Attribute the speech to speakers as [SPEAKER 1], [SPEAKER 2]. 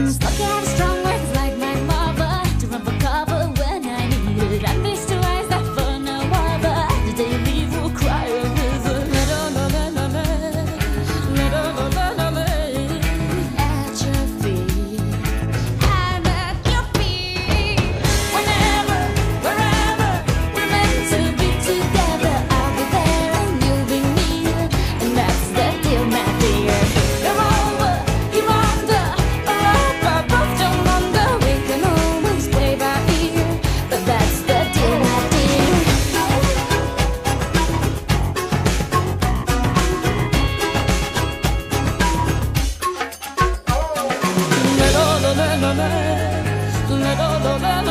[SPEAKER 1] Stuck out strong words like my mother to run for cover when I need it. I face to eyes that for no other. The day you leave will cry a river. At your feet, I'm at your feet. Whenever, wherever we're meant to be together, I'll be there and you'll be near, and that's the deal, my dear. You're over, you're under, or up above, don't wonder. We can always play by ear, but that's the deal, my dear. La la la la la la, la la la la.